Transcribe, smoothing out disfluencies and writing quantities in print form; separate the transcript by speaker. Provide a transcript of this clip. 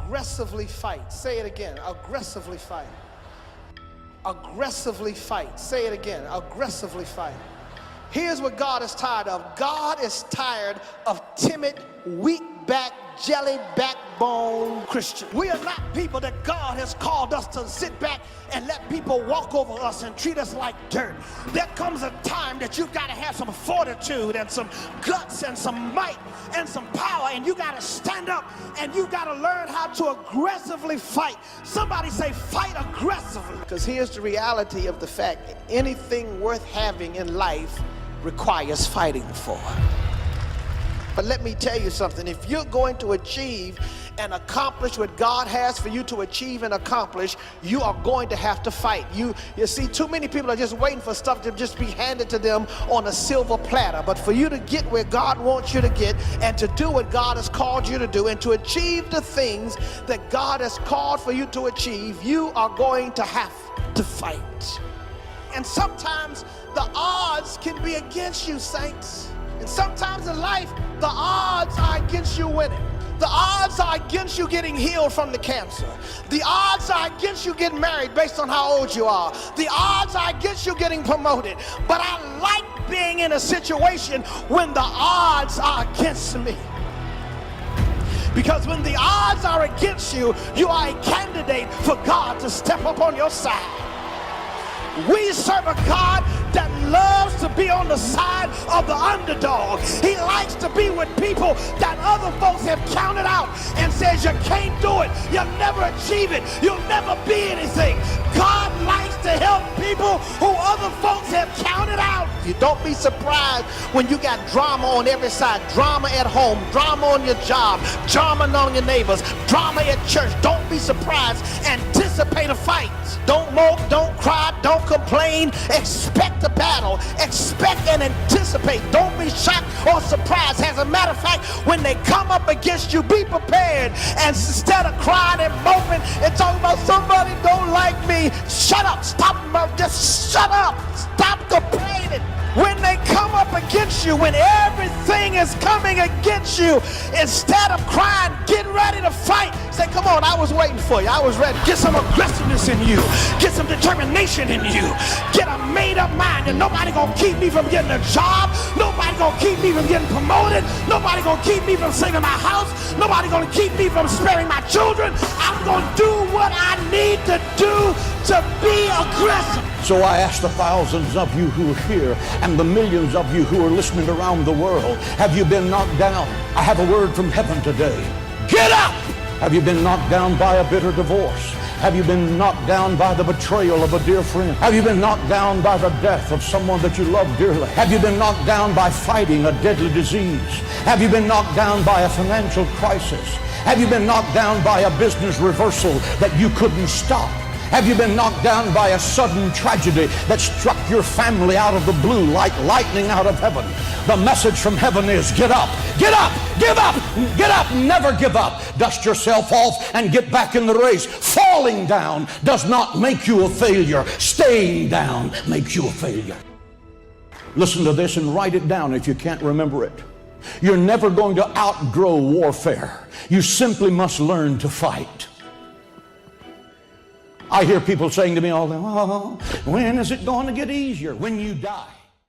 Speaker 1: Aggressively fight. Say it again. Aggressively fight. Aggressively fight. Say it again. Aggressively fight. Here's what God is tired of. God is tired of timid, weak-back, jelly backbone Christians. We are not people that God has called us to sit back and let people walk over us and treat us like dirt. There comes a time that you've got to have some fortitude and some guts and some might and some power, and you got to stand up and you got to learn how to aggressively fight. Somebody say fight aggressively. Because here's the reality of the fact: anything worth having in life requires fighting for. But let me tell you something. If you're going to achieve and accomplish what God has for you to achieve and accomplish, you are going to have to fight. You see, too many people are just waiting for stuff to just be handed to them on a silver platter. But for you to get where God wants you to get, and to do what God has called you to do, and to achieve the things that God has called for you to achieve, you are going to have to fight. And sometimes the odds can be against you, saints. And sometimes in life, the odds are against you winning. The odds are against you getting healed from the cancer. The odds are against you getting married based on how old you are. The odds are against you getting promoted. But I like being in a situation when the odds are against me. Because when the odds are against you, you are a candidate for God to step up on your side. We serve a God that loves to be on the side of the underdog. He likes to be with people that other folks have counted out and says you can't do it, you'll never achieve it, you'll never be anything. God likes to help people who other folks have counted out. You don't be surprised when you got drama on every side. Drama at home, drama on your job, drama on your neighbors, drama at church. Don't be surprised. Anticipate a fight. Don't mope, don't cry, don't complain. Expect a battle. Expect and anticipate. Don't be shocked or surprised. As a matter of fact, when they come up against you, be prepared. And instead of crying and moping and talking about somebody don't like me, shut up. Stop. Just shut up. Stop complaining. When they come up against you, when everything is coming against you, instead of crying, get ready to fight. Say, come on, I was waiting for you. I was ready. Get some aggressiveness in you. Get some determination in you. Get a made-up mind that nobody gonna keep me from getting a job. Nobody gonna keep me from getting promoted. Nobody gonna keep me from saving my house. Nobody gonna keep me from sparing my children. I'm gonna do what I need to do to be aggressive.
Speaker 2: So I ask the thousands of you who are here and the millions of you who are listening around the world, have you been knocked down? I have a word from heaven today. Get up! Have you been knocked down by a bitter divorce? Have you been knocked down by the betrayal of a dear friend? Have you been knocked down by the death of someone that you love dearly? Have you been knocked down by fighting a deadly disease? Have you been knocked down by a financial crisis? Have you been knocked down by a business reversal that you couldn't stop? Have you been knocked down by a sudden tragedy that struck your family out of the blue like lightning out of heaven? The message from heaven is get up, get up, give up, get up, never give up. Dust yourself off and get back in the race. Falling down does not make you a failure. Staying down makes you a failure. Listen to this and write it down if you can't remember it. You're never going to outgrow warfare. You simply must learn to fight. I hear people saying to me all the time, oh, when is it going to get easier? When you die.